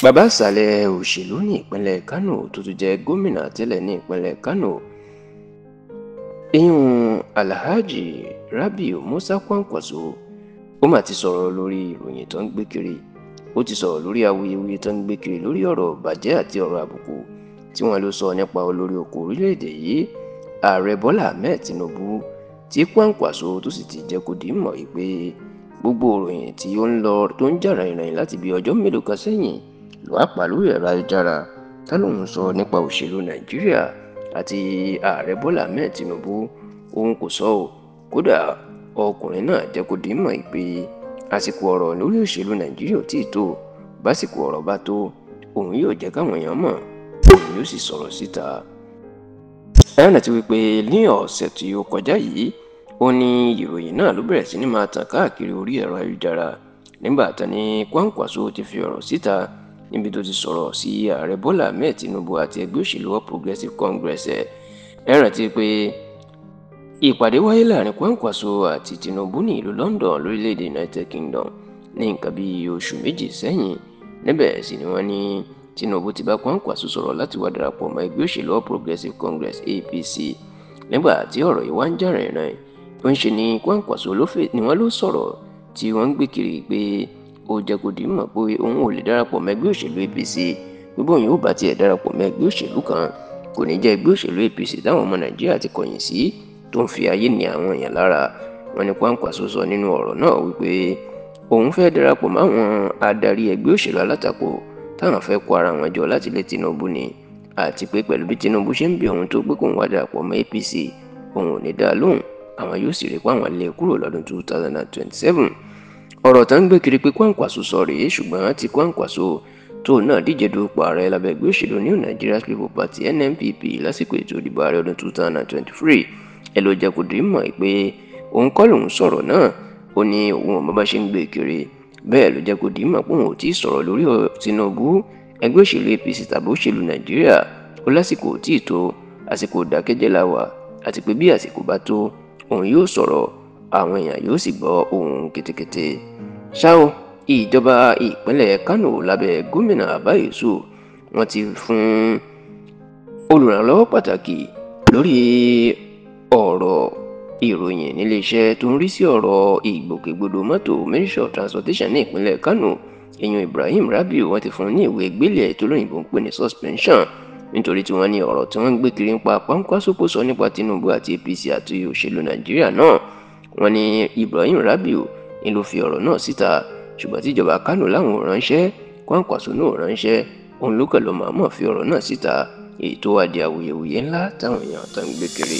Bàbá ìsàlẹ̀ òṣèlú ní ìpínlẹ̀ Kánò tó tún jẹ́ gómìnà tẹ́lẹ̀ ní ìpínlẹ̀ Kánò, ìyún Alhaji Rabiu Musa Kwankwaso, ó mà ti sọ̀rọ̀ lórí ìròyìn tó ń gbé kiri. Ó ti sọ̀rọ̀ lórí awuyewuye tó ń gbé kiri lórí ọ̀rọ̀ ìbàjẹ́ àti ọ̀rọ̀ àbùkù tí wọ́n ló sọ nípa olórí oko orílẹ̀-èdè yìí, Ààrẹ Bọ́lá Ahmed Tinubu, tí Kwankwaso tó sì ti jẹ́ kó di mọ̀ pé gbogbo ìròyìn tí ó ń lọ tó ń jà ràìnràìn láti bí ọjọ́ mélòó kan sẹ́yìn ló wá pa lórí ẹ̀rọ ayélujára tá lòun sọ nípa òṣèlú Nàìjíríà àti Ààrẹ Bọ́lá Ahmed Tinubu. Òun kò sọ ọ́, kódà ọkùnrin náà jẹ́ kó di mọ̀ pé àsìkò ọ̀rọ̀ lórí òṣèlú Nàìjíríà ò tíì tó, básìkò ọ̀rọ̀ bá tó òun yóò jẹ́ káwọn èèyàn mọ̀, òun yóò sì sọ̀rọ̀ síta. Ẹ̀rọ ti wípé ní ọ̀sẹ̀ tí ó kọjá yìí, ó ní ìròyìn náà ló bẹ̀rẹ̀ sí ní máa tàn káàkiri orí ẹ̀rọ ayélujára nígbà tán ní Kwankwaso ti fi ọ̀rọ̀ síta níbi tó ti sọ̀rọ̀ sí Ààrẹ Bọ́lá Ahmed Tinubu àti ẹgbẹ́ òṣèlú All Progressives Congress. Ẹ̀rọ ti pé ìpàdé wáyé láàrin Kwankwaso àti Tinubu ní ìlú London lórílẹ̀‐èdè United Kingdom ní nǹkan bíi oṣù méjì sẹ́yìn. Níbẹ̀ sì ni wọ́n ní Tinubu ti bá Kwankwaso sọ̀rọ̀ láti wá darapọ̀ mọ́ ẹgbẹ́ òṣèlú All Progressives Congress APC. Nígbà tí ọ̀rọ̀ yìí wá ń jà rìnrìn, ó ń ṣe ní Kwankwaso ni wọ́n ló sọ̀rọ̀ tí wọ́n ń gbé kiri pé ó jẹ́ kó di mọ̀ pé òun ò lè darapọ̀ mọ́ ẹgbẹ́ òṣèlú APC. Gbogbo òun yóò bá tiẹ̀ darapọ̀ mọ́ ẹgbẹ́ òṣèlú kan, kò ní jẹ́ ẹgbẹ́ òṣèlú APC táwọn ọmọ Nàìjíríà ti kọ̀yìn sí tó ń fi ayé ní àwọn èèyàn lára. Wọ́n ní Kwankwaso sọ nínú ọ̀rọ̀ náà wípé òun fẹ́ darapọ̀ mọ́ àwọn adarí ẹgbẹ́ òṣèlú alátakò táwọn fẹ́ kó ara wọn jọ láti lé Tinubu ni, àti pé pẹ̀lú bí Tinubu ṣe ń bí òun tó pé kóun wá darapọ̀ mọ́ APC, òun ò ní dá lóhùn, àwọn yóò sì rí pé àwọn lé kúrò lọ́dún 2027. Ọ̀rọ̀ tó ń gbé kiri pé Kwankwaso sọ rèé, ṣùgbọ́n tí Kwankwaso tó náà díje dupò ààrẹ lábẹ́ ẹgbẹ́ òṣèlú New Nigeria People's Party NNPP lásìkò ètò ìdìbò ààrẹ ọdún 2023 ẹ ló jẹ́ kó di mọ̀ pé òun kọ́ lòun sọ̀rọ̀ náà. Ó ní òun ò mọ bá ṣe ń gbé kiri, bẹ́ẹ̀ ló jẹ́ kó di mọ̀ pé òun ò tí ì sọ̀rọ̀ lórí Tinubu, ẹgbẹ́ òṣèlú APC tàbí òṣèlú Nàìjíríà. Ó lásìkò ò tí ì tó, àsìkò ìdákẹ́jẹ́ la wà, àti pé bí àsìkò bá tó òun yóò sọ̀rọ̀, àwọn èèyàn yóò sì gbọ́ ohùn ketekete. Ṣá o, ìjọba ìpínlẹ̀ Kánò lábẹ́ gómìnà Abba Yusuf, wọ́n ti fún olùrànlọ́wọ́ pàtàkì lórí ọ̀rọ̀ ìròyìn níléeṣẹ́ tó ń rí sí ọ̀rọ̀ ìgbòkègbodò mọ́tò Ministry of Transportation ní ìpínlẹ̀ Kánò, èèyàn Ibrahim Rabiu. Wọ́n ti fún un ní ìwé gbélé tó lóyìnbó ń pè ní suspension nítorí tí wọ́n ní ọ̀rọ̀ tí wọ́n ń gbé kiri ń pa Kwankwaso sọ nípa Tinubu àti APC àti òṣèlú Nàìjíríà náà. Wọ́n ní Ibrahim Rabiu ni ló fi ọ̀rọ̀ náà síta, ṣùgbọ́n tíjọba Kánò láwọn ò ránṣẹ́, Kwankwaso náà ò ránṣẹ́, òun ló kàn ló mọ̀ọ́mọ̀ fi ọ̀rọ̀ náà síta, èyí tó wá di awuyewuye ńlá táwọn èèyàn tó ń gbé kiri.